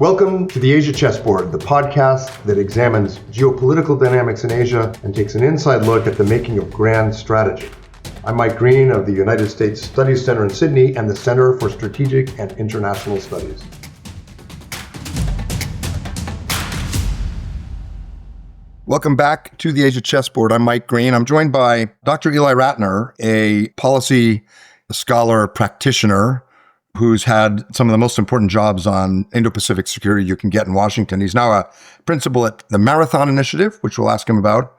Welcome to the Asia Chessboard, the podcast that examines geopolitical dynamics in Asia and takes an inside look at the making of grand strategy. I'm Mike Green of the United States Studies Center in Sydney and the Center for Strategic and International Studies. Welcome back to the Asia Chessboard. I'm Mike Green. I'm joined by Dr. Ely Ratner, a policy scholar practitioner who's had some of the most important jobs on Indo-Pacific security you can get in Washington. He's now a principal at the Marathon Initiative, which we'll ask him about,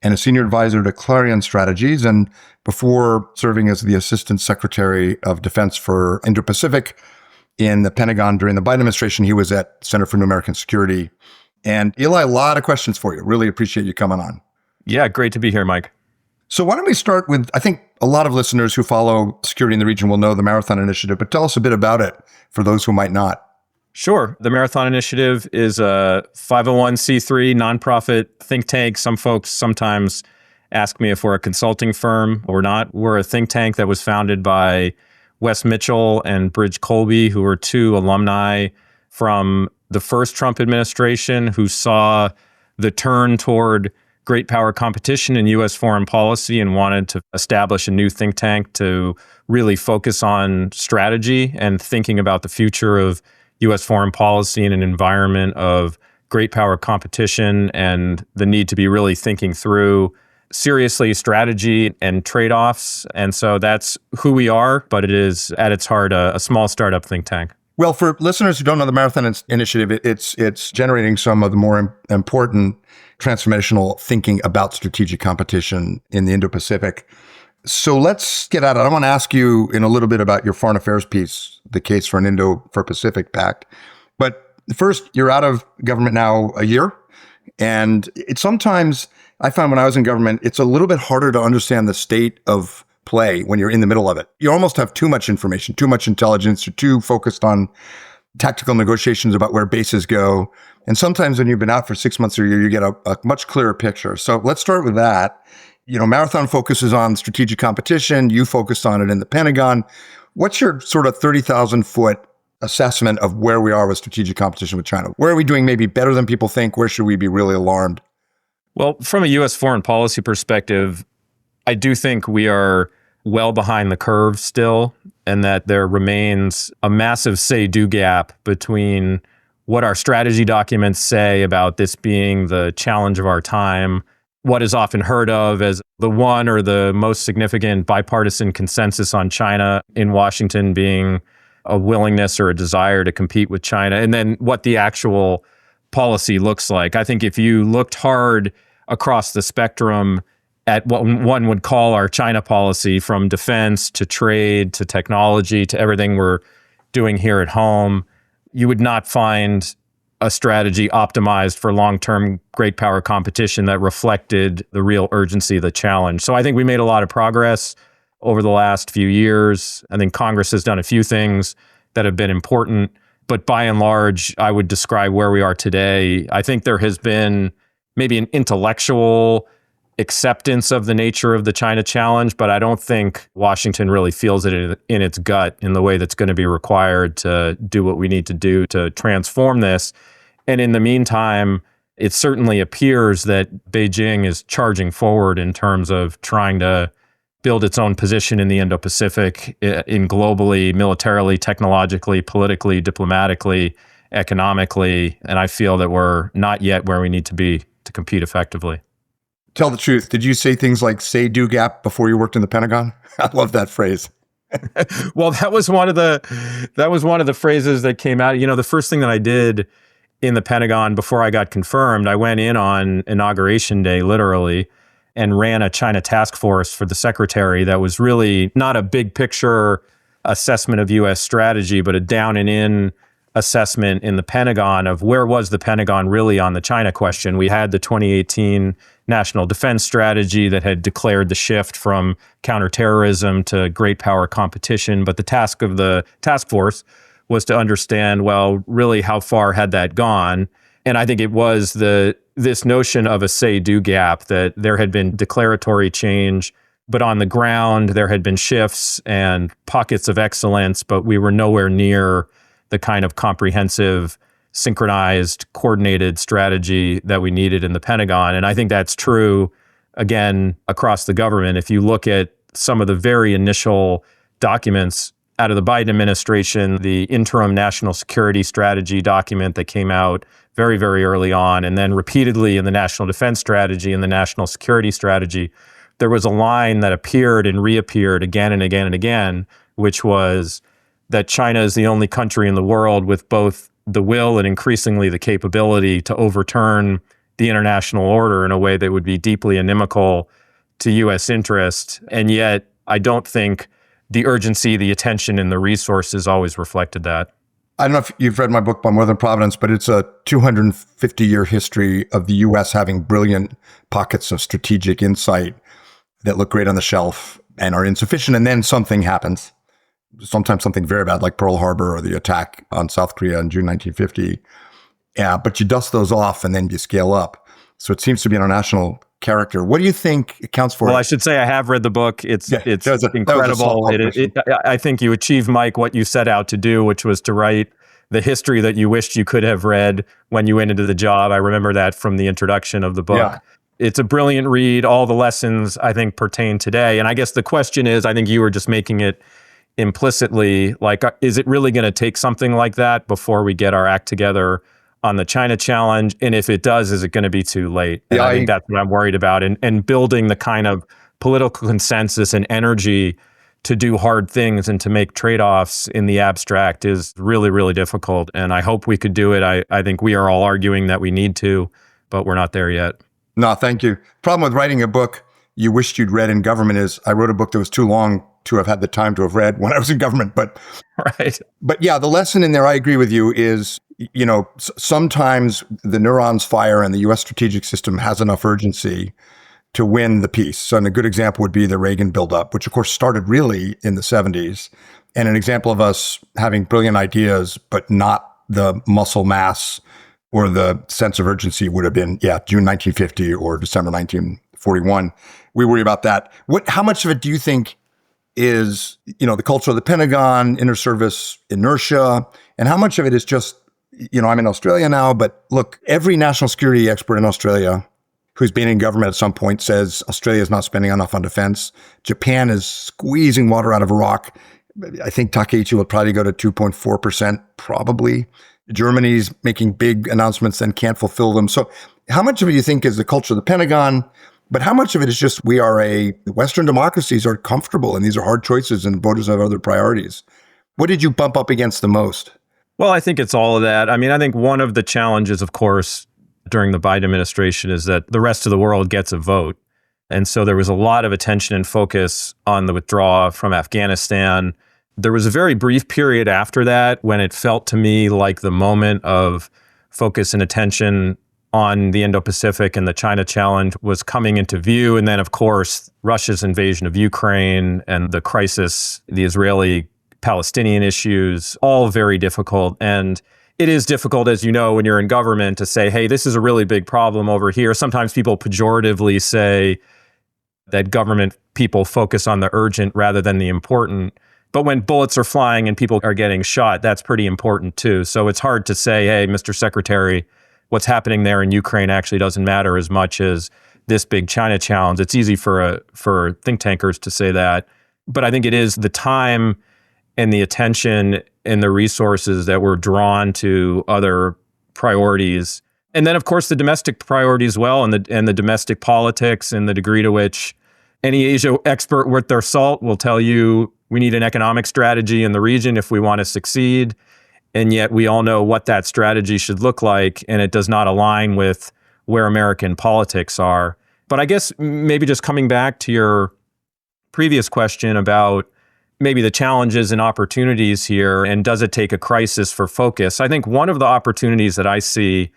and a senior advisor to Clarion Strategies. And before serving as the Assistant Secretary of Defense for Indo-Pacific in the Pentagon during the Biden administration, he was at Center for New American Security. And Eli, a lot of questions for you. Really appreciate you coming on. Yeah, great to be here, Mike. So why don't we start with, I think a lot of listeners who follow security in the region will know the Marathon Initiative, but tell us a bit about it for those who might not. Sure. The Marathon Initiative is a 501c3 nonprofit think tank. Some folks sometimes ask me if we're a consulting firm or not. We're a think tank that was founded by Wes Mitchell and Bridge Colby, who were two alumni from the first Trump administration who saw the turn toward great power competition in U.S. foreign policy and wanted to establish a new think tank to really focus on strategy and thinking about the future of U.S. foreign policy in an environment of great power competition and the need to be really thinking through seriously strategy and trade-offs. And so that's who we are, but it is at its heart a small startup think tank. Well, for listeners who don't know the Marathon Initiative, it's generating some of the more important transformational thinking about strategic competition in the Indo-Pacific. So let's get at it. I want to ask you in a little bit about your foreign affairs piece, the case for an Indo-Pacific Pact. But first, you're out of government now a year. And it's sometimes, I found when I was in government, it's a little bit harder to understand the state of play when you're in the middle of it. You almost have too much information, too much intelligence. You're too focused on tactical negotiations about where bases go. And sometimes when you've been out for 6 months or a year, you get a much clearer picture. So let's start with that. You know, Marathon focuses on strategic competition. You focused on it in the Pentagon. What's your sort of 30,000-foot assessment of where we are with strategic competition with China? Where are we doing maybe better than people think? Where should we be really alarmed? Well, from a U.S. foreign policy perspective, I do think we are well behind the curve still, and that there remains a massive say-do gap between what our strategy documents say about this being the challenge of our time, what is often heard of as the one or the most significant bipartisan consensus on China in Washington being a willingness or a desire to compete with China, and then what the actual policy looks like. I think if you looked hard across the spectrum at what one would call our China policy, from defense to trade to technology to everything we're doing here at home, you would not find a strategy optimized for long-term great power competition that reflected the real urgency of the challenge. So I think we made a lot of progress over the last few years. I think Congress has done a few things that have been important, but by and large, I would describe where we are today. I think there has been maybe an intellectual acceptance of the nature of the China challenge, but I don't think Washington really feels it in its gut in the way that's going to be required to do what we need to do to transform this. And in the meantime, it certainly appears that Beijing is charging forward in terms of trying to build its own position in the Indo-Pacific, in globally, militarily, technologically, politically, diplomatically, economically. And I feel that we're not yet where we need to be to compete effectively. Tell the truth. Did you say things like say-do gap before you worked in the Pentagon? I love that phrase. Well, that was one of the phrases that came out. You know, the first thing that I did in the Pentagon before I got confirmed, I went in on Inauguration Day, literally, and ran a China task force for the secretary that was really not a big picture assessment of U.S. strategy, but a down and in assessment in the Pentagon of where was the Pentagon really on the China question. We had the 2018 National Defense Strategy that had declared the shift from counterterrorism to great power competition. But the task of the task force was to understand, well, really how far had that gone? And I think it was this notion of a say-do gap, that there had been declaratory change, but on the ground there had been shifts and pockets of excellence, but we were nowhere near the kind of comprehensive synchronized, coordinated strategy that we needed in the Pentagon. And I think that's true, again, across the government. If you look at some of the very initial documents out of the Biden administration, the interim national security strategy document that came out very, very early on, and then repeatedly in the national defense strategy and the national security strategy, there was a line that appeared and reappeared again and again and again, which was that China is the only country in the world with both the will and increasingly the capability to overturn the international order in a way that would be deeply inimical to U.S. interest. And yet, I don't think the urgency, the attention, and the resources always reflected that. I don't know if you've read my book, By More Than Providence, but it's a 250-year history of the U.S. having brilliant pockets of strategic insight that look great on the shelf and are insufficient. And then something happens, sometimes something very bad, like Pearl Harbor or the attack on South Korea in June 1950. Yeah, but you dust those off and then you scale up. So it seems to be international character. What do you think accounts for Well, it? I should say I have read the book. It's incredible. That was I think you achieved, Mike, what you set out to do, which was to write the history that you wished you could have read when you went into the job. I remember that from the introduction of the book. Yeah. It's a brilliant read. All the lessons, I think, pertain today. And I guess the question is, I think you were just making it implicitly, like, is it really going to take something like that before we get our act together on the China challenge? And if it does, is it going to be too late? And I think that's what I'm worried about. And building the kind of political consensus and energy to do hard things and to make trade-offs in the abstract is really, really difficult. And I hope we could do it. I think we are all arguing that we need to, but we're not there yet. No, thank you. Problem with writing a book you wished you'd read in government is I wrote a book that was too long to have had the time to have read when I was in government. But right. But yeah, the lesson in there, I agree with you, is, sometimes the neurons fire and the U.S. strategic system has enough urgency to win the peace. So a good example would be the Reagan buildup, which of course started really in the 70s. And an example of us having brilliant ideas, but not the muscle mass or the sense of urgency would have been, June 1950 or December 1941. We worry about that. How much of it do you think is, the culture of the Pentagon, inter-service inertia, and how much of it is just, I'm in Australia now, but look, every national security expert in Australia who's been in government at some point says Australia is not spending enough on defense. Japan is squeezing water out of Iraq. I think Takeichi will probably go to 2.4%, probably. Germany's making big announcements and can't fulfill them. So how much of it do you think is the culture of the Pentagon? But how much of it is just Western democracies are comfortable and these are hard choices and voters have other priorities? What did you bump up against the most? Well, I think it's all of that. I mean, I think one of the challenges, of course, during the Biden administration is that the rest of the world gets a vote. And so there was a lot of attention and focus on the withdrawal from Afghanistan. There was a very brief period after that when it felt to me like the moment of focus and attention on the Indo-Pacific and the China challenge was coming into view. And then, of course, Russia's invasion of Ukraine and the crisis, the Israeli-Palestinian issues, all very difficult. And it is difficult, as you know, when you're in government to say, hey, this is a really big problem over here. Sometimes people pejoratively say that government people focus on the urgent rather than the important. But when bullets are flying and people are getting shot, that's pretty important too. So it's hard to say, hey, Mr. Secretary, what's happening there in Ukraine actually doesn't matter as much as this big China challenge. It's easy for think tankers to say that. But I think it is the time and the attention and the resources that were drawn to other priorities. And then, of course, the domestic priority as well, and the domestic politics and the degree to which any Asia expert worth their salt will tell you we need an economic strategy in the region if we want to succeed. And yet we all know what that strategy should look like, and it does not align with where American politics are. But I guess maybe just coming back to your previous question about maybe the challenges and opportunities here, and does it take a crisis for focus? I think one of the opportunities that I see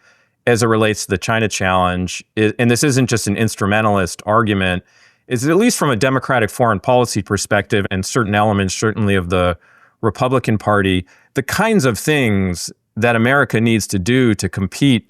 as it relates to the China challenge, and this isn't just an instrumentalist argument, is at least from a democratic foreign policy perspective and certain elements, certainly of the Republican Party, the kinds of things that America needs to do to compete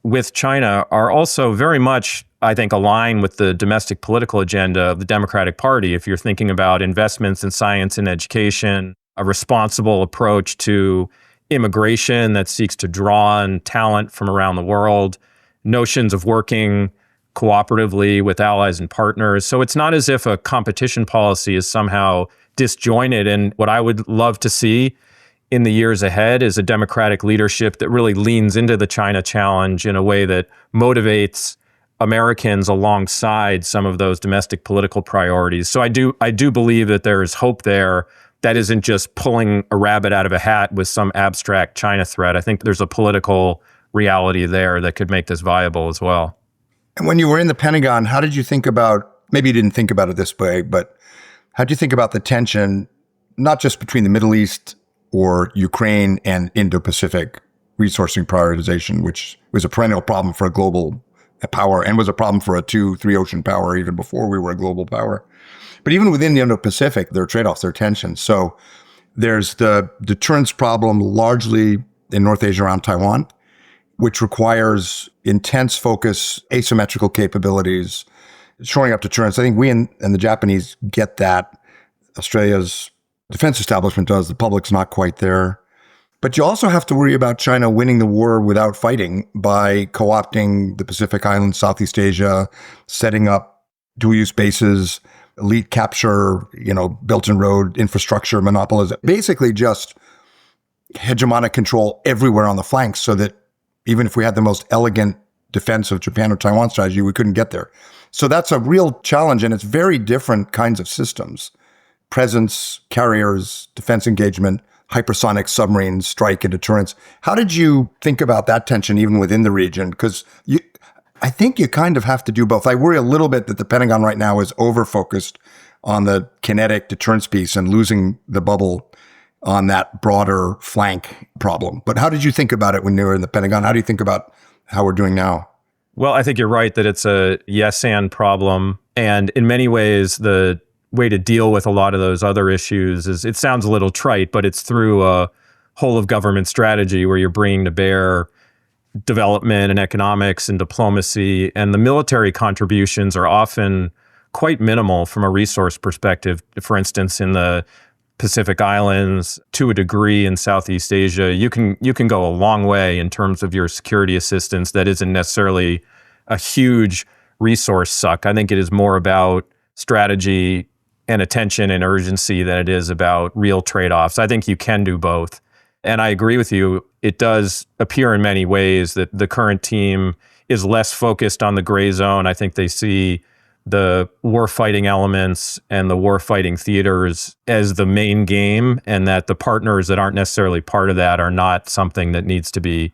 with China are also very much, I think, aligned with the domestic political agenda of the Democratic Party. If you're thinking about investments in science and education, a responsible approach to immigration that seeks to draw on talent from around the world, notions of working cooperatively with allies and partners. So it's not as if a competition policy is somehow disjointed. And what I would love to see in the years ahead is a democratic leadership that really leans into the China challenge in a way that motivates Americans alongside some of those domestic political priorities. So I do believe that there is hope there that isn't just pulling a rabbit out of a hat with some abstract China threat. I think there's a political reality there that could make this viable as well. And when you were in the Pentagon, how did you think about, maybe you didn't think about it this way, but how did you think about the tension, not just between the Middle East or Ukraine and Indo-Pacific resourcing prioritization, which was a perennial problem for a global power and was a problem for a 2-3 ocean power even before we were a global power. But even within the Indo-Pacific, there are trade-offs, there are tensions. So there's the deterrence problem largely in North Asia around Taiwan, which requires intense focus, asymmetrical capabilities, shoring up deterrence. I think we and the Japanese get that. Australia's defense establishment does. The public's not quite there. But you also have to worry about China winning the war without fighting by co-opting the Pacific Islands, Southeast Asia, setting up dual-use bases, elite capture, Belt and Road infrastructure monopolization, basically just hegemonic control everywhere on the flanks so that even if we had the most elegant defense of Japan or Taiwan strategy, we couldn't get there. So that's a real challenge, and it's very different kinds of systems. Presence, carriers, defense engagement, hypersonic submarines, strike, and deterrence. How did you think about that tension even within the region? Because I think you kind of have to do both. I worry a little bit that the Pentagon right now is over-focused on the kinetic deterrence piece and losing the bubble on that broader flank problem. But how did you think about it when you were in the Pentagon? How do you think about how we're doing now? Well, I think you're right that it's a yes and problem. And in many ways, the way to deal with a lot of those other issues is, it sounds a little trite, but it's through a whole of government strategy where you're bringing to bear development and economics and diplomacy. And the military contributions are often quite minimal from a resource perspective. For instance, in the Pacific Islands, to a degree in Southeast Asia, you can go a long way in terms of your security assistance that isn't necessarily a huge resource suck. I think it is more about strategy and attention and urgency than it is about real trade-offs. I think you can do both. And I agree with you. It does appear in many ways that the current team is less focused on the gray zone. I think they see the warfighting elements and the warfighting theaters as the main game, and that the partners that aren't necessarily part of that are not something that needs to be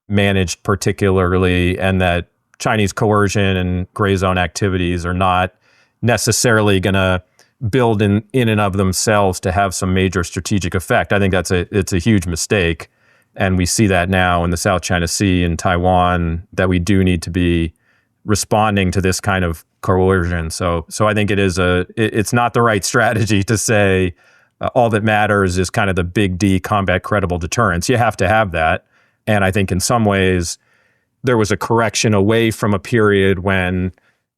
managed particularly, and that Chinese coercion and gray zone activities are not necessarily going to build in and of themselves to have some major strategic effect. I think it's a huge mistake. And we see that now in the South China Sea and Taiwan, that we do need to be responding to this kind of coercion. So I think it's not the right strategy to say all that matters is kind of the big D, combat credible deterrence. You have to have that. And I think in some ways there was a correction away from a period when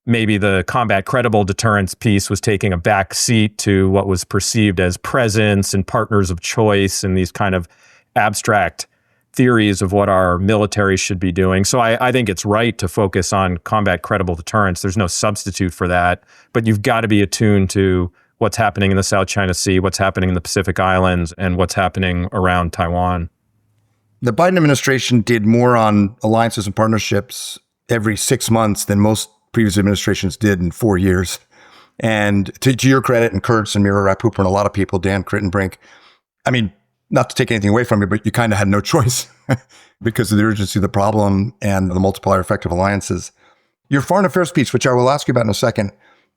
maybe the combat credible deterrence piece was taking a back seat to what was perceived as presence and partners of choice and these kind of abstract theories of what our military should be doing. So I think it's right to focus on combat credible deterrence. There's no substitute for that, but you've got to be attuned to what's happening in the South China Sea, what's happening in the Pacific Islands, and what's happening around Taiwan. The Biden administration did more on alliances and partnerships every 6 months than most previous administrations did in 4 years. And to your credit, and Kurtz and Mira Rapp-Hooper and a lot of people, Dan Crittenbrink, I mean, not to take anything away from you, but you kind of had no choice because of the urgency of the problem and the multiplier effect of alliances. Your foreign affairs piece, which I will ask you about in a second,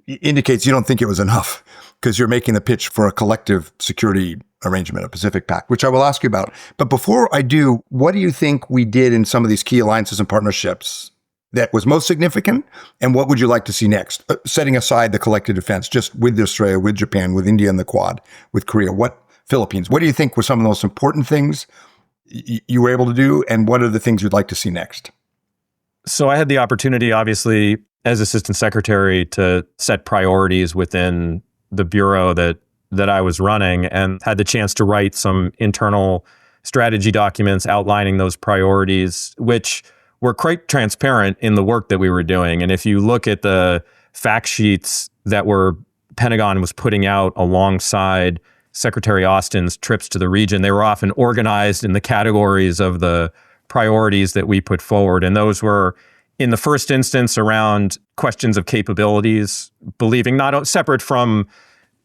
indicates you don't think it was enough because you're making the pitch for a collective security arrangement, a Pacific Pact, which I will ask you about. But before I do, what do you think we did in some of these key alliances and partnerships that was most significant? And what would you like to see next? Setting aside the collective defense, just with Australia, with Japan, with India and the Quad, with Korea, Philippines. What do you think were some of the most important things you were able to do? And what are the things you'd like to see next? So I had the opportunity, obviously, as Assistant Secretary to set priorities within the bureau that I was running, and had the chance to write some internal strategy documents outlining those priorities, which were quite transparent in the work that we were doing. And if you look at the fact sheets that Pentagon was putting out alongside Secretary Austin's trips to the region, they were often organized in the categories of the priorities that we put forward. And those were, in the first instance, around questions of capabilities, believing not separate from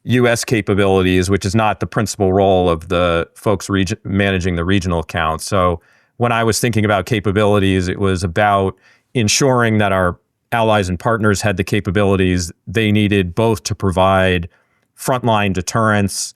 U.S. capabilities, which is not the principal role of the folks managing the regional accounts. So when I was thinking about capabilities, it was about ensuring that our allies and partners had the capabilities they needed both to provide frontline deterrence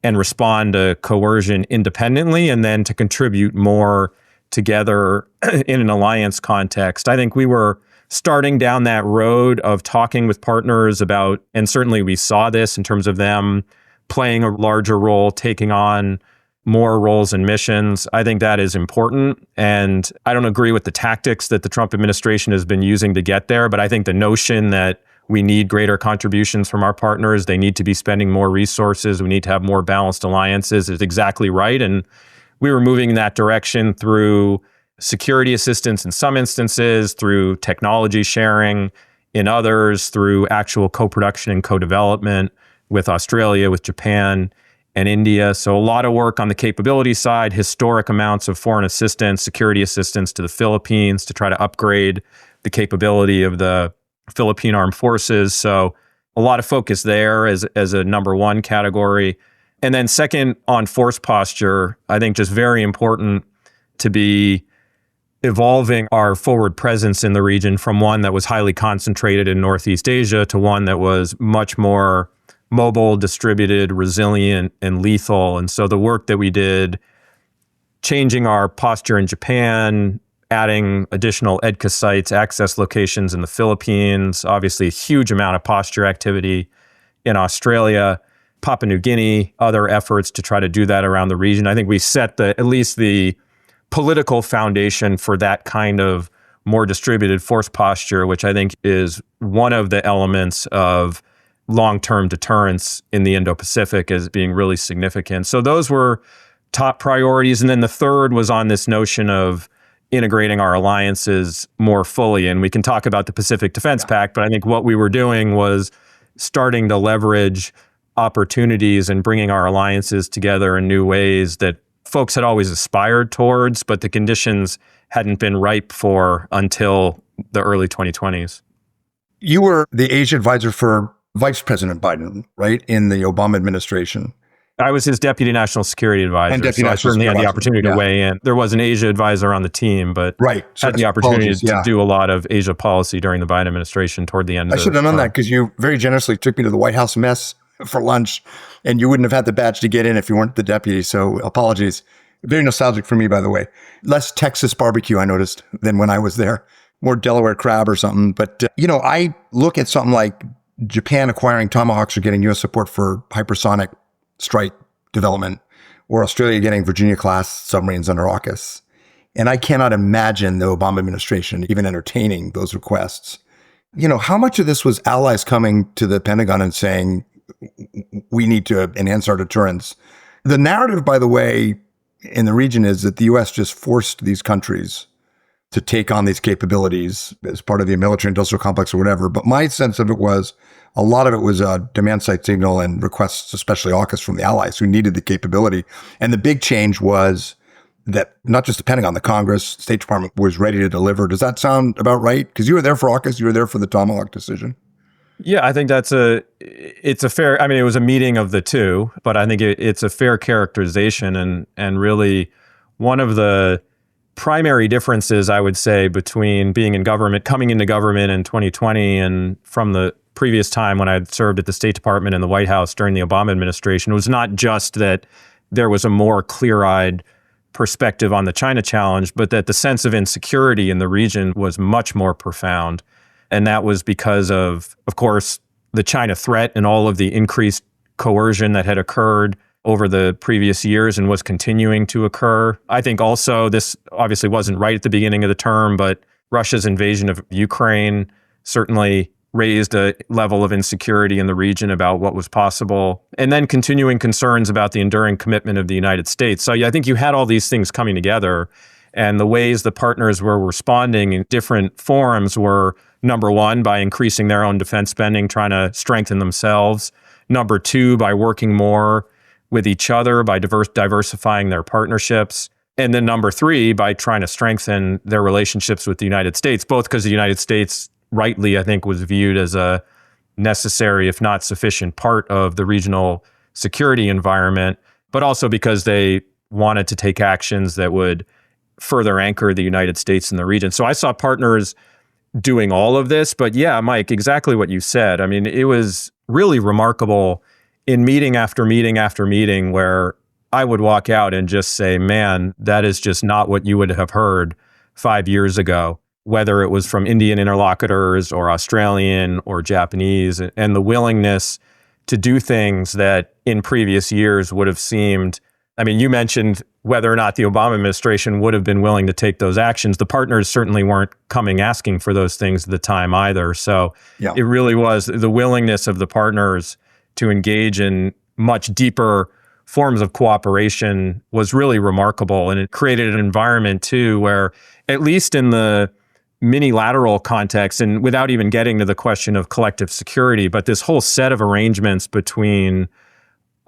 and respond to coercion independently, and then to contribute more together in an alliance context. I think we were starting down that road of talking with partners about, and certainly we saw this in terms of them playing a larger role, taking on more roles and missions. I think that is important. And I don't agree with the tactics that the Trump administration has been using to get there, but I think the notion that we need greater contributions from our partners, they need to be spending more resources, we need to have more balanced alliances is exactly right. And we were moving in that direction through security assistance in some instances, through technology sharing in others, through actual co-production and co-development with Australia, with Japan, and India. So a lot of work on the capability side, historic amounts of foreign assistance, security assistance to the Philippines to try to upgrade the capability of the Philippine Armed Forces. So a lot of focus there as a number one category. And then second, on force posture, I think just very important to be evolving our forward presence in the region from one that was highly concentrated in Northeast Asia to one that was much more mobile, distributed, resilient, and lethal. And so the work that we did, changing our posture in Japan, adding additional EDCA sites, access locations in the Philippines, obviously a huge amount of posture activity in Australia, Papua New Guinea, other efforts to try to do that around the region. I think we set at least the political foundation for that kind of more distributed force posture, which I think is one of the elements of long-term deterrence in the Indo-Pacific as being really significant. So those were top priorities. And then the third was on this notion of integrating our alliances more fully. And we can talk about the Pacific Defense Pact, but I think what we were doing was starting to leverage opportunities and bringing our alliances together in new ways that folks had always aspired towards, but the conditions hadn't been ripe for until the early 2020s. You were the Asia advisor for Vice President Biden, right, in the Obama administration. I was his deputy national security advisor, And deputy so I national certainly had the security opportunity to weigh in. There was an Asia advisor on the team, but had the opportunity to do a lot of Asia policy during the Biden administration toward the end of I should have known that because you very generously took me to the White House mess for lunch, and you wouldn't have had the badge to get in if you weren't the deputy. So apologies. Very nostalgic for me, by the way. Less Texas barbecue, I noticed, than when I was there. More Delaware crab or something. But, I look at something like Japan acquiring Tomahawks or getting U.S. support for hypersonic strike development, or Australia getting Virginia-class submarines under AUKUS. And I cannot imagine the Obama administration even entertaining those requests. How much of this was allies coming to the Pentagon and saying, we need to enhance our deterrence? The narrative, by the way, in the region is that the U.S. just forced these countries to take on these capabilities as part of the military-industrial complex or whatever. But my sense of it was a lot of it was a demand-side signal and requests, especially AUKUS from the allies who needed the capability. And the big change was that not just the Pentagon, the Congress, State Department was ready to deliver. Does that sound about right? Because you were there for AUKUS, you were there for the Tomahawk decision. Yeah, I think it's a fair, it was a meeting of the two, but I think it's a fair characterization and really one of the primary differences, I would say, between being in government, coming into government in 2020 and from the previous time when I had served at the State Department and the White House during the Obama administration, was not just that there was a more clear-eyed perspective on the China challenge, but that the sense of insecurity in the region was much more profound. And that was because of course, the China threat and all of the increased coercion that had occurred over the previous years and was continuing to occur. I think also this obviously wasn't right at the beginning of the term, but Russia's invasion of Ukraine certainly raised a level of insecurity in the region about what was possible, and then continuing concerns about the enduring commitment of the United States. So yeah, I think you had all these things coming together, and the ways the partners were responding in different forums were, number one, by increasing their own defense spending, trying to strengthen themselves. Number two, by working more with each other, by diversifying their partnerships. And then number three, by trying to strengthen their relationships with the United States, both because the United States rightly, I think, was viewed as a necessary, if not sufficient, part of the regional security environment, but also because they wanted to take actions that would further anchor the United States in the region. So I saw partners doing all of this, but yeah, Mike, exactly what you said. I mean, it was really remarkable in meeting after meeting after meeting where I would walk out and just say, man, that is just not what you would have heard 5 years ago, whether it was from Indian interlocutors or Australian or Japanese, and the willingness to do things that in previous years would have seemed, I mean, you mentioned whether or not the Obama administration would have been willing to take those actions. The partners certainly weren't coming asking for those things at the time either. So yeah, it really was the willingness of the partners to engage in much deeper forms of cooperation was really remarkable. And it created an environment too, where at least in the minilateral context, and without even getting to the question of collective security, but this whole set of arrangements between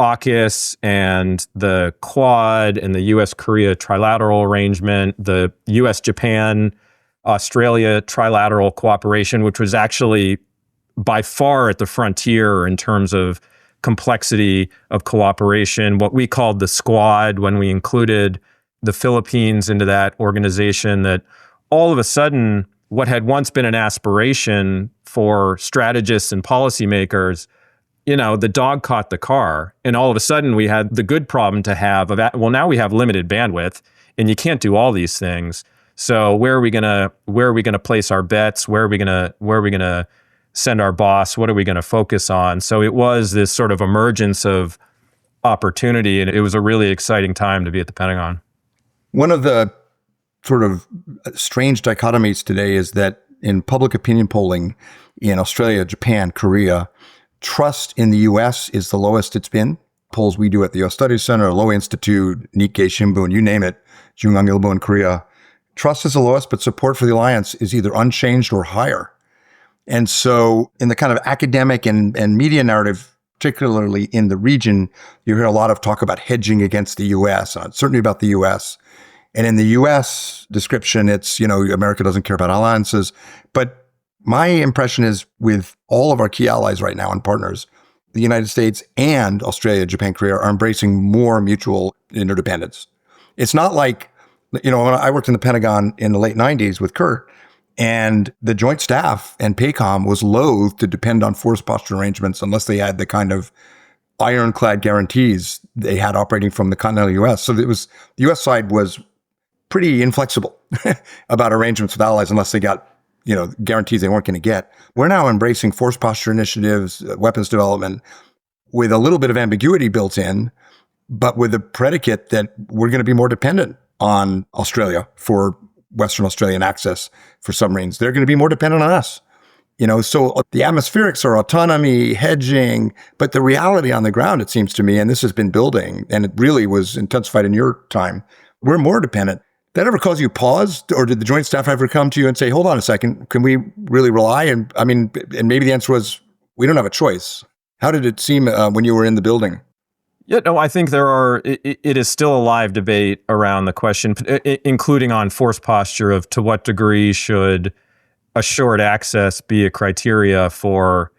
AUKUS and the Quad and the U.S.-Korea trilateral arrangement, the U.S.-Japan-Australia trilateral cooperation, which was actually by far at the frontier in terms of complexity of cooperation, what we called the Squad when we included the Philippines into that organization, that all of a sudden, what had once been an aspiration for strategists and policymakers, you know, the dog caught the car. And all of a sudden we had the good problem to have of, well, now we have limited bandwidth and you can't do all these things. So where are we gonna place our bets? Where are we gonna send our boss? What are we gonna focus on? So it was this sort of emergence of opportunity, and it was a really exciting time to be at the Pentagon. One of the sort of strange dichotomies today is that in public opinion polling in Australia, Japan, Korea, trust in the U.S. is the lowest it's been. Polls we do at the U.S. Studies Center, Lowy Institute, Nikkei Shimbun, you name it, Jungang Ilbo in Korea. Trust is the lowest, but support for the alliance is either unchanged or higher. And so in the kind of academic and media narrative, particularly in the region, you hear a lot of talk about hedging against the U.S., uncertainty about the U.S. And in the U.S. description, it's, you know, America doesn't care about alliances. But my impression is with all of our key allies right now and partners, the United States and Australia, Japan, Korea are embracing more mutual interdependence. It's not like, you know, when I worked in the Pentagon in the late 90s with Kurt, and the Joint Staff and PACOM was loath to depend on force posture arrangements unless they had the kind of ironclad guarantees they had operating from the continental U.S. So it was, the U.S. side was pretty inflexible about arrangements with allies unless they got, you know, guarantees they weren't going to get. We're now embracing force posture initiatives, weapons development, with a little bit of ambiguity built in, but with the predicate that we're going to be more dependent on Australia for Western Australian access for submarines. They're going to be more dependent on us. You know, so the atmospherics are autonomy, hedging, but the reality on the ground, it seems to me, and this has been building, and it really was intensified in your time, we're more dependent. That ever cause you pause? Or did the Joint Staff ever come to you and say, hold on a second, can we really rely? And I mean, and maybe the answer was, we don't have a choice. How did it seem when you were in the building? Yeah, no, I think it is still a live debate around the question, including on force posture of to what degree should assured access be a criteria for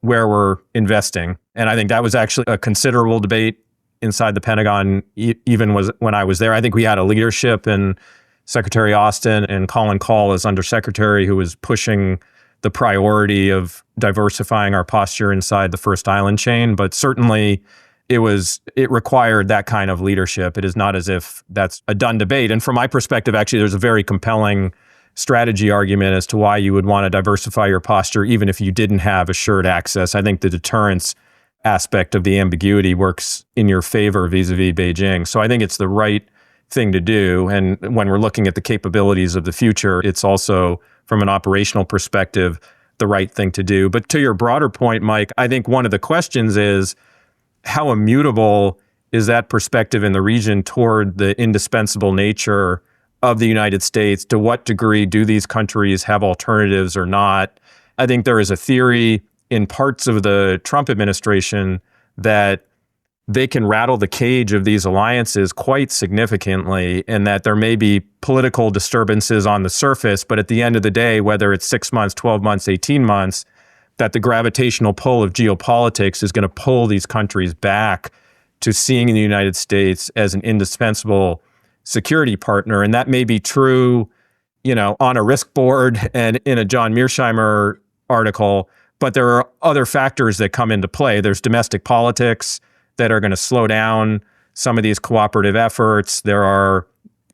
where we're investing. And I think that was actually a considerable debate inside the Pentagon, even when I was there. I think we had a leadership in Secretary Austin and Colin Call as Undersecretary who was pushing the priority of diversifying our posture inside the first island chain, but certainly it required that kind of leadership. It is not as if that's a done debate. And from my perspective, actually, there's a very compelling strategy argument as to why you would want to diversify your posture, even if you didn't have assured access. I think the deterrence aspect of the ambiguity works in your favor vis-a-vis Beijing. So I think it's the right thing to do. And when we're looking at the capabilities of the future, it's also, from an operational perspective, the right thing to do. But to your broader point, Mike, I think one of the questions is how immutable is that perspective in the region toward the indispensable nature of the United States? To what degree do these countries have alternatives or not? I think there is a theory in parts of the Trump administration that they can rattle the cage of these alliances quite significantly, and that there may be political disturbances on the surface, but at the end of the day, whether it's 6 months, 12 months, 18 months, that the gravitational pull of geopolitics is going to pull these countries back to seeing the United States as an indispensable security partner. And that may be true, on a risk board and in a John Mearsheimer article, but there are other factors that come into play. There's domestic politics that are going to slow down some of these cooperative efforts. There are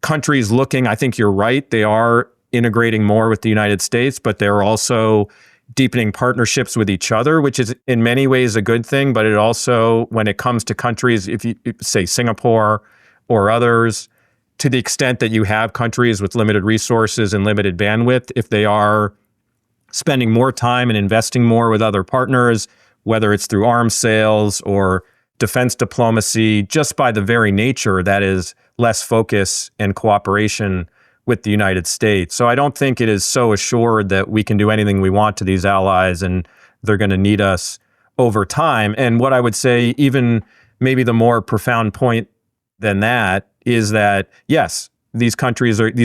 countries looking, I think you're right, they are integrating more with the United States, but they're also deepening partnerships with each other, which is in many ways a good thing. But it also, when it comes to countries, if you say Singapore or others, to the extent that you have countries with limited resources and limited bandwidth, if they are spending more time and investing more with other partners, whether it's through arms sales or defense diplomacy, just by the very nature, that is less focus and cooperation with the United States. So I don't think it is so assured that we can do anything we want to these allies and they're going to need us over time. And what I would say, even maybe the more profound point than that, is that, yes, these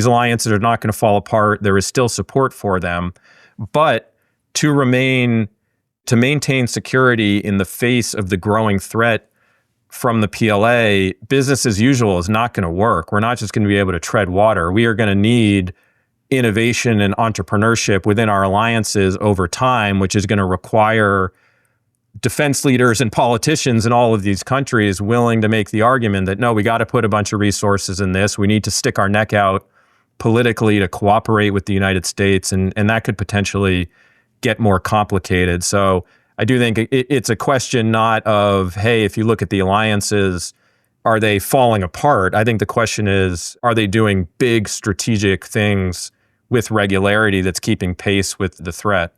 alliances are not going to fall apart. There is still support for them. But to maintain security in the face of the growing threat from the PLA, business as usual is not going to work. We're not just going to be able to tread water. We are going to need innovation and entrepreneurship within our alliances over time, which is going to require defense leaders and politicians in all of these countries willing to make the argument that, no, we got to put a bunch of resources in this. We need to stick our neck out politically to cooperate with the United States. And that could potentially get more complicated. So I do think it's a question not of, hey, if you look at the alliances, are they falling apart? I think the question is, are they doing big strategic things with regularity that's keeping pace with the threat?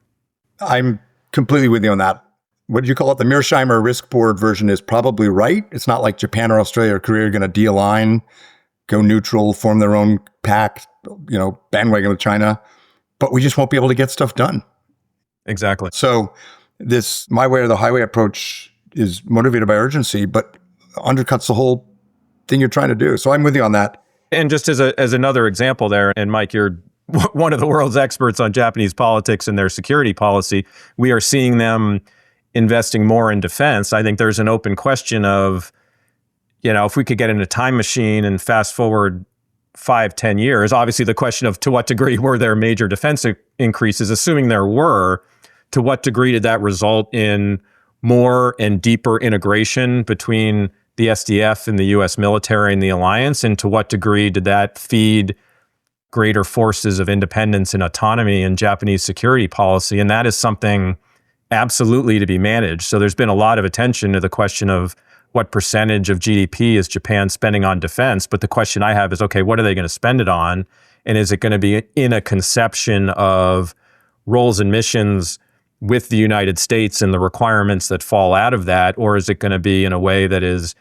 I'm completely with you on that. What did you call it? The Mearsheimer risk board version is probably right. It's not like Japan or Australia or Korea are going to de-align, go neutral, form their own pact, bandwagon with China, but we just won't be able to get stuff done. Exactly. So this my way or the highway approach is motivated by urgency, but undercuts the whole thing you're trying to do. So I'm with you on that. And just as another example there, and Mike, you're one of the world's experts on Japanese politics and their security policy. We are seeing them investing more in defense. I think there's an open question of, if we could get in a time machine and fast forward 5-10 years, obviously the question of to what degree were there major defense increases, assuming there were, to what degree did that result in more and deeper integration between the SDF and the U.S. military and the alliance? And to what degree did that feed greater forces of independence and autonomy in Japanese security policy? And that is something absolutely to be managed. So there's been a lot of attention to the question of what percentage of GDP is Japan spending on defense? But the question I have is, okay, what are they going to spend it on? And is it going to be in a conception of roles and missions with the United States and the requirements that fall out of that? Or is it going to be in a way that is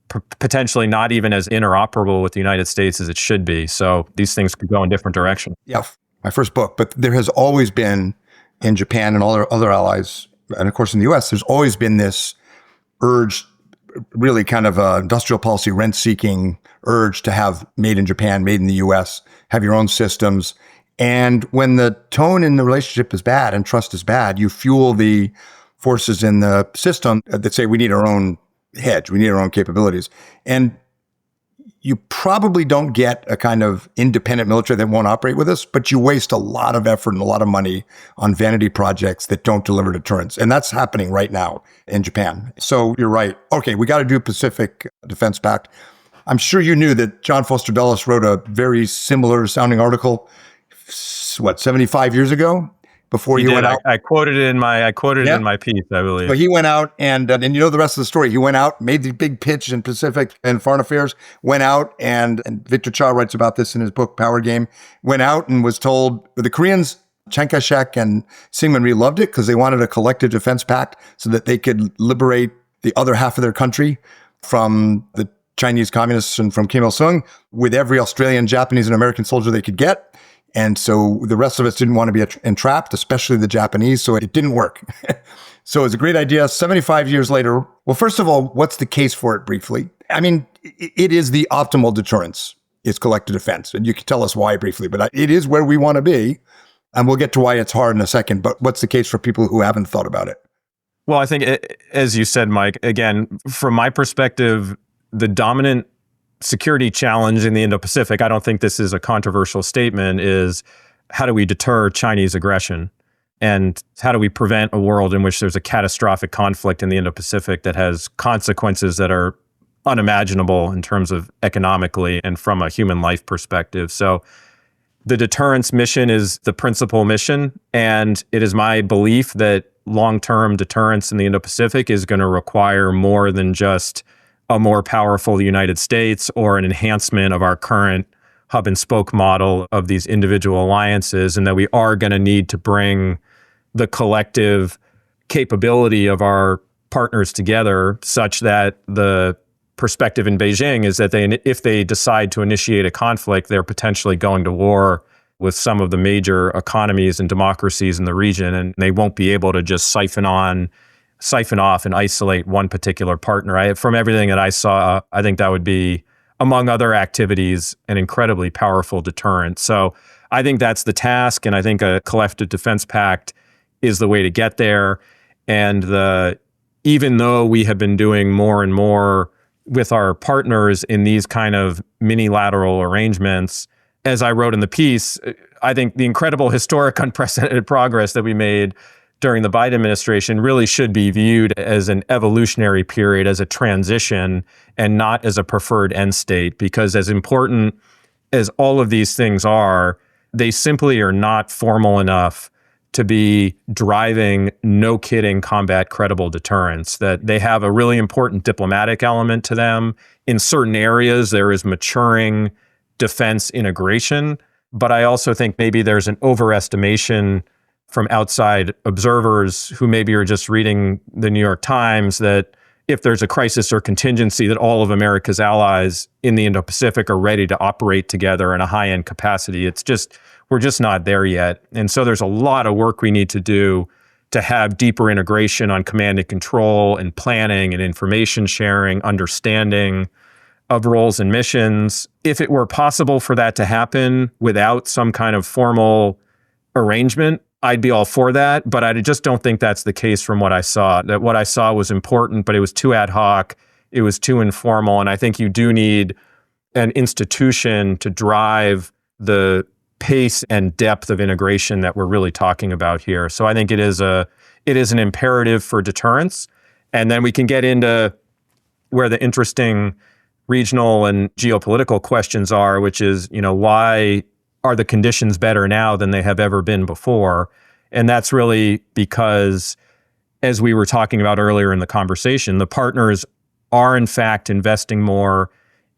potentially not even as interoperable with the United States as it should be? So these things could go in different directions. Yeah, my first book. But there has always been, in Japan and all our other allies, and of course in the US, there's always been this urge, really kind of industrial policy, rent-seeking urge to have made in Japan, made in the US, have your own systems. And when the tone in the relationship is bad and trust is bad, you fuel the forces in the system that say we need our own hedge, we need our own capabilities. And you probably don't get a kind of independent military that won't operate with us, but you waste a lot of effort and a lot of money on vanity projects that don't deliver deterrence. And that's happening right now in Japan. So you're right. Okay, we got to do Pacific Defense Pact. I'm sure you knew that John Foster Dulles wrote a very similar sounding article, 75 years ago? Before you went out. I quoted it in my piece, I believe. But he went out and you know the rest of the story. He went out, made the big pitch in Pacific and Foreign Affairs, went out and Victor Cha writes about this in his book, Power Game, went out and was told, the Koreans Chiang Kai-shek and Syngman Rhee loved it because they wanted a collective defense pact so that they could liberate the other half of their country from the Chinese communists and from Kim Il-sung with every Australian, Japanese, and American soldier they could get. And so the rest of us didn't want to be entrapped, especially the Japanese. So it didn't work. So it was a great idea. 75 years later, well, first of all, what's the case for it briefly? I mean, it is the optimal deterrence. It's collective defense. And you can tell us why briefly, but it is where we want to be. And we'll get to why it's hard in a second. But what's the case for people who haven't thought about it? Well, I think, as you said, Mike, again, from my perspective, the dominant security challenge in the Indo-Pacific, I don't think this is a controversial statement, is how do we deter Chinese aggression? And how do we prevent a world in which there's a catastrophic conflict in the Indo-Pacific that has consequences that are unimaginable in terms of economically and from a human life perspective? So the deterrence mission is the principal mission. And it is my belief that long-term deterrence in the Indo-Pacific is going to require more than just a more powerful United States or an enhancement of our current hub and spoke model of these individual alliances, and that we are going to need to bring the collective capability of our partners together such that the perspective in Beijing is that if they decide to initiate a conflict, they're potentially going to war with some of the major economies and democracies in the region, and they won't be able to just siphon off and isolate one particular partner. From everything that I saw, I think that would be, among other activities, an incredibly powerful deterrent. So I think that's the task, and I think a collective defense pact is the way to get there. And even though we have been doing more and more with our partners in these kind of mini-lateral arrangements, as I wrote in the piece, I think the incredible, historic, unprecedented progress that we made during the Biden administration really should be viewed as an evolutionary period, as a transition, and not as a preferred end state. Because as important as all of these things are, they simply are not formal enough to be driving, no kidding, combat credible deterrence. That they have a really important diplomatic element to them. In certain areas, there is maturing defense integration. But I also think maybe there's an overestimation from outside observers who maybe are just reading the New York Times that if there's a crisis or contingency, that all of America's allies in the Indo-Pacific are ready to operate together in a high-end capacity. We're just not there yet. And so there's a lot of work we need to do to have deeper integration on command and control and planning and information sharing, understanding of roles and missions. If it were possible for that to happen without some kind of formal arrangement, I'd be all for that, but I just don't think that's the case from what I saw. That what I saw was important, but it was too ad hoc, it was too informal, and I think you do need an institution to drive the pace and depth of integration that we're really talking about here. So I think it is an imperative for deterrence, and then we can get into where the interesting regional and geopolitical questions are, which is, why are the conditions better now than they have ever been before? And that's really because, as we were talking about earlier in the conversation, the partners are in fact investing more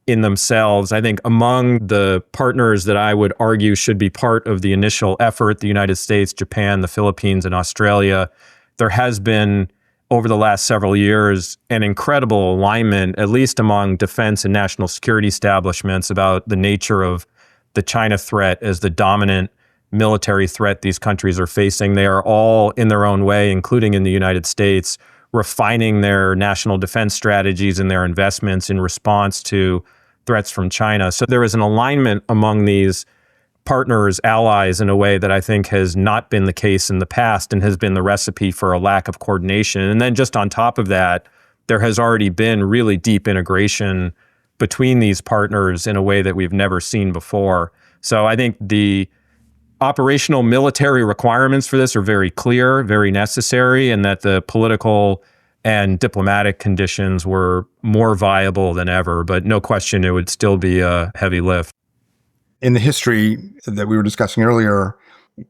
in themselves. I think among the partners that I would argue should be part of the initial effort, the United States, Japan, the Philippines, and Australia, there has been, over the last several years, an incredible alignment, at least among defense and national security establishments, about the nature of the China threat as the dominant military threat these countries are facing. They are all, in their own way, including in the United States, refining their national defense strategies and their investments in response to threats from China. So there is an alignment among these partners, allies, in a way that I think has not been the case in the past and has been the recipe for a lack of coordination. And then just on top of that, there has already been really deep integration between these partners in a way that we've never seen before. So I think the operational military requirements for this are very clear, very necessary, and that the political and diplomatic conditions were more viable than ever. But no question, it would still be a heavy lift. In the history that we were discussing earlier,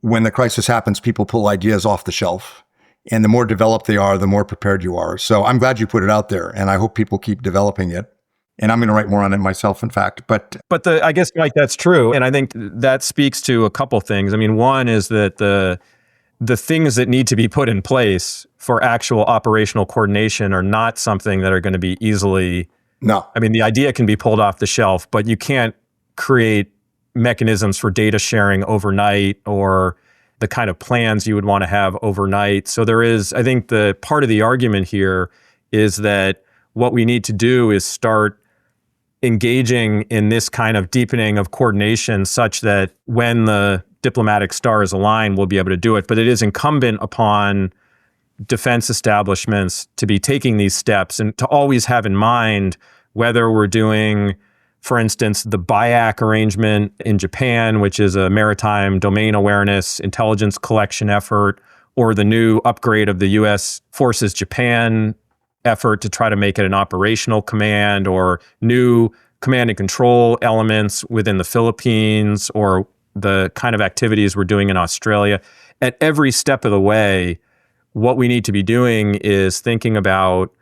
when the crisis happens, people pull ideas off the shelf. And the more developed they are, the more prepared you are. So I'm glad you put it out there, and I hope people keep developing it. And I'm going to write more on it myself, in fact. But I guess, Mike, that's true. And I think that speaks to a couple things. I mean, one is that the things that need to be put in place for actual operational coordination are not something that are going to be easily. No. I mean, the idea can be pulled off the shelf, but you can't create mechanisms for data sharing overnight or the kind of plans you would want to have overnight. So there is, I think the part of the argument here is that what we need to do is start engaging in this kind of deepening of coordination such that when the diplomatic stars align, we'll be able to do it. But it is incumbent upon defense establishments to be taking these steps and to always have in mind whether we're doing, for instance, the BIAC arrangement in Japan, which is a maritime domain awareness intelligence collection effort, or the new upgrade of the U.S. Forces Japan effort to try to make it an operational command, or new command and control elements within the Philippines, or the kind of activities we're doing in Australia. At every step of the way, what we need to be doing is thinking about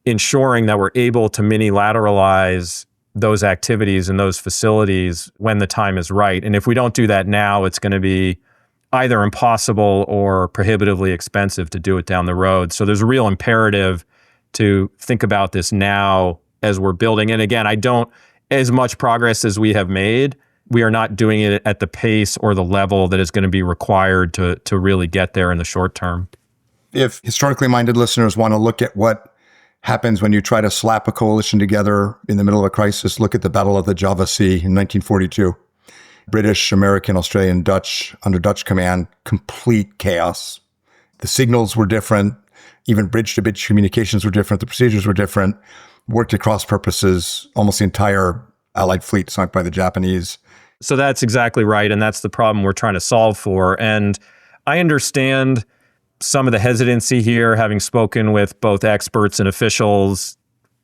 ensuring that we're able to mini-lateralize those activities and those facilities when the time is right. And if we don't do that now, it's going to be either impossible or prohibitively expensive to do it down the road. So there's a real imperative to think about this now as we're building. And again, as much progress as we have made, we are not doing it at the pace or the level that is going to be required to really get there in the short term. If historically minded listeners want to look at what happens when you try to slap a coalition together in the middle of a crisis, look at the Battle of the Java Sea in 1942. British, American, Australian, Dutch, under Dutch command, complete chaos. The signals were different. Even bridge-to-bridge communications were different. The procedures were different. Worked at cross purposes. Almost the entire Allied fleet sunk by the Japanese. So that's exactly right. And that's the problem we're trying to solve for. And I understand some of the hesitancy here, having spoken with both experts and officials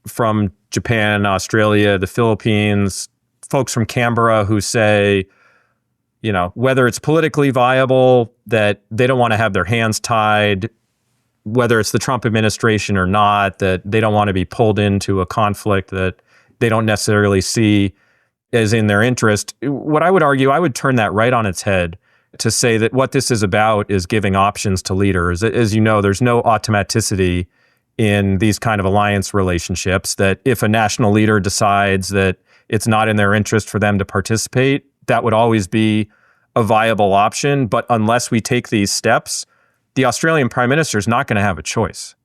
from Japan, Australia, the Philippines, folks from Canberra who say, whether it's politically viable, that they don't want to have their hands tied, whether it's the Trump administration or not, that they don't want to be pulled into a conflict that they don't necessarily see as in their interest. What I would argue, I would turn that right on its head to say that what this is about is giving options to leaders. As you know, there's no automaticity in these kind of alliance relationships, that if a national leader decides that it's not in their interest for them to participate, that would always be a viable option. But unless we take these steps, the Australian Prime Minister is not going to have a choice.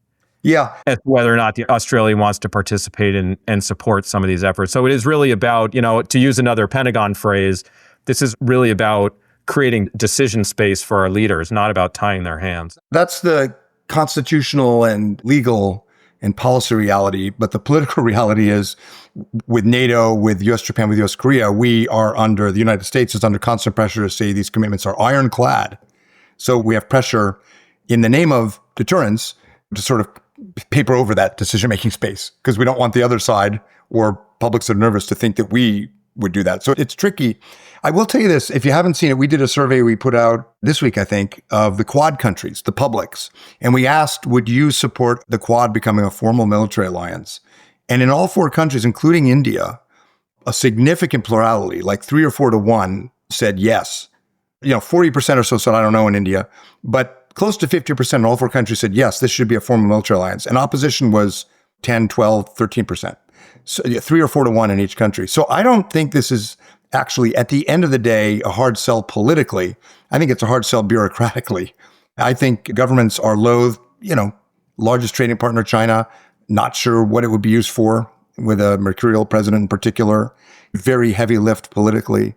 Yeah. As to whether or not Australia wants to participate in and support some of these efforts. So it is really about, to use another Pentagon phrase, this is really about creating decision space for our leaders, not about tying their hands. That's the constitutional and legal and policy reality. But the political reality is with NATO, with US Japan, with US Korea, the United States is under constant pressure to say these commitments are ironclad. So we have pressure in the name of deterrence to sort of paper over that decision-making space, because we don't want the other side or publics that are nervous to think that we would do that. So it's tricky. I will tell you this, if you haven't seen it, we did a survey we put out this week, I think, of the Quad countries, the publics. And we asked, would you support the Quad becoming a formal military alliance? And in all four countries, including India, a significant plurality, like 3 or 4 to 1, said yes. 40% or so said, I don't know, in India. But close to 50% in all four countries said, yes, this should be a formal military alliance. And opposition was 10, 12, 13%. So 3 or 4 to 1 in each country. So I don't think this is actually, at the end of the day, a hard sell politically. I think it's a hard sell bureaucratically. I think governments are loath, largest trading partner, China, not sure what it would be used for, with a mercurial president in particular, very heavy lift politically.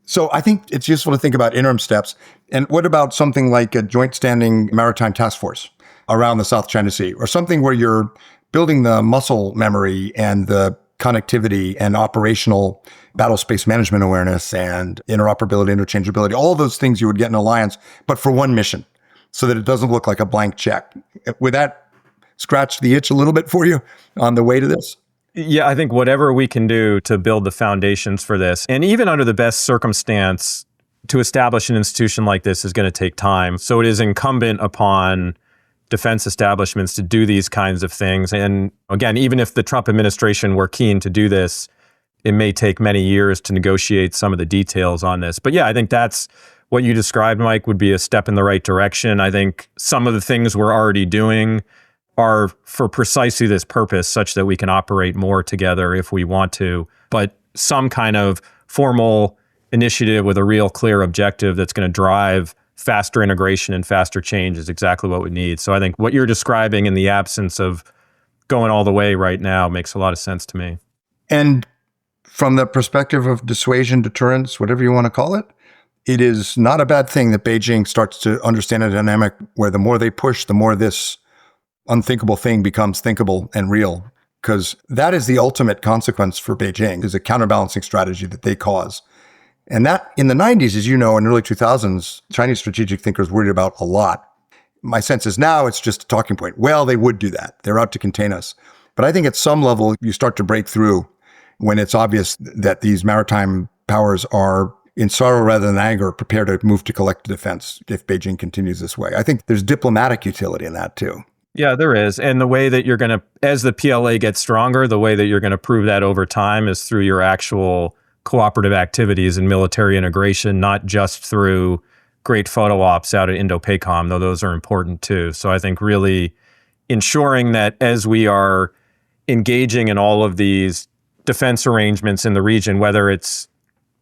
So I think it's useful to think about interim steps. And what about something like a joint standing maritime task force around the South China Sea, or something where you're building the muscle memory and the connectivity and operational battle space management awareness and interoperability, interchangeability, all of those things you would get in an alliance, but for one mission, so that it doesn't look like a blank check. Would that scratch the itch a little bit for you on the way to this? Yeah, I think whatever we can do to build the foundations for this, and even under the best circumstance, to establish an institution like this is going to take time. So it is incumbent upon defense establishments to do these kinds of things. And again, even if the Trump administration were keen to do this, it may take many years to negotiate some of the details on this. But yeah, I think that's what you described, Mike, would be a step in the right direction. I think some of the things we're already doing are for precisely this purpose, such that we can operate more together if we want to. But some kind of formal initiative with a real clear objective that's going to drive faster integration and faster change is exactly what we need. So I think what you're describing in the absence of going all the way right now makes a lot of sense to me. And from the perspective of dissuasion, deterrence, whatever you want to call it, it is not a bad thing that Beijing starts to understand a dynamic where the more they push, the more this unthinkable thing becomes thinkable and real. Because that is the ultimate consequence for Beijing, is a counterbalancing strategy that they cause. And that, in the 90s, as you know, in early 2000s, Chinese strategic thinkers worried about a lot. My sense is now it's just a talking point. Well, they would do that. They're out to contain us. But I think at some level, you start to break through when it's obvious that these maritime powers are, in sorrow rather than anger, prepared to move to collective defense if Beijing continues this way. I think there's diplomatic utility in that too. Yeah, there is. And the way that you're going to, as the PLA gets stronger, the way that you're going to prove that over time is through your actual cooperative activities and military integration, not just through great photo ops out at Indo-PACOM, though those are important too. So I think really ensuring that as we are engaging in all of these defense arrangements in the region, whether it's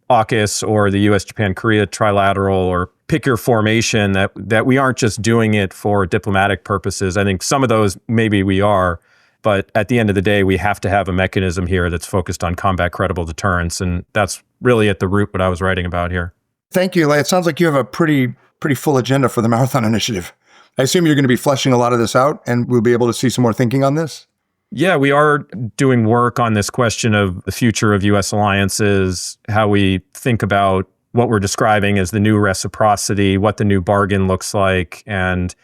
AUKUS or the US, Japan, Korea trilateral, or pick your formation, that we aren't just doing it for diplomatic purposes. I think some of those maybe we are, but at the end of the day, we have to have a mechanism here that's focused on combat credible deterrence. And that's really at the root what I was writing about here. Thank you, Ely. It sounds like you have a pretty full agenda for the Marathon Initiative. I assume you're going to be fleshing a lot of this out, and we'll be able to see some more thinking on this? Yeah, we are doing work on this question of the future of U.S. alliances, how we think about what we're describing as the new reciprocity, what the new bargain looks like. And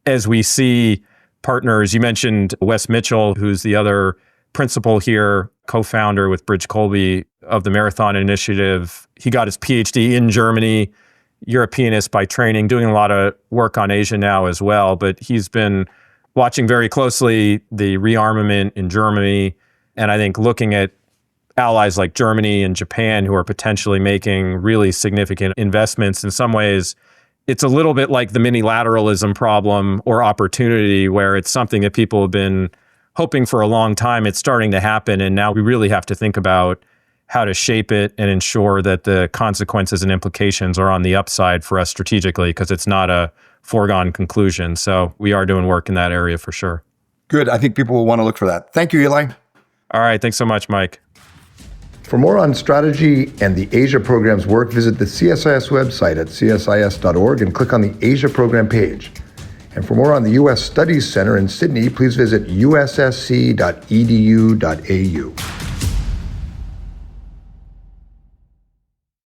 as we see partners, you mentioned Wes Mitchell, who's the other principal here, co-founder with Bridge Colby of the Marathon Initiative. He got his PhD in Germany, Europeanist by training, doing a lot of work on Asia now as well. But he's been watching very closely the rearmament in Germany, and I think looking at allies like Germany and Japan who are potentially making really significant investments. In some ways, it's a little bit like the mini-lateralism problem or opportunity, where it's something that people have been hoping for a long time. It's starting to happen, and now we really have to think about how to shape it and ensure that the consequences and implications are on the upside for us strategically, because it's not a foregone conclusion. So we are doing work in that area for sure. Good. I think people will want to look for that. Thank you, Ely. All right. Thanks so much, Mike. For more on strategy and the Asia program's work, visit the CSIS website at csis.org and click on the Asia program page. And for more on the U.S. Studies Center in Sydney, please visit ussc.edu.au.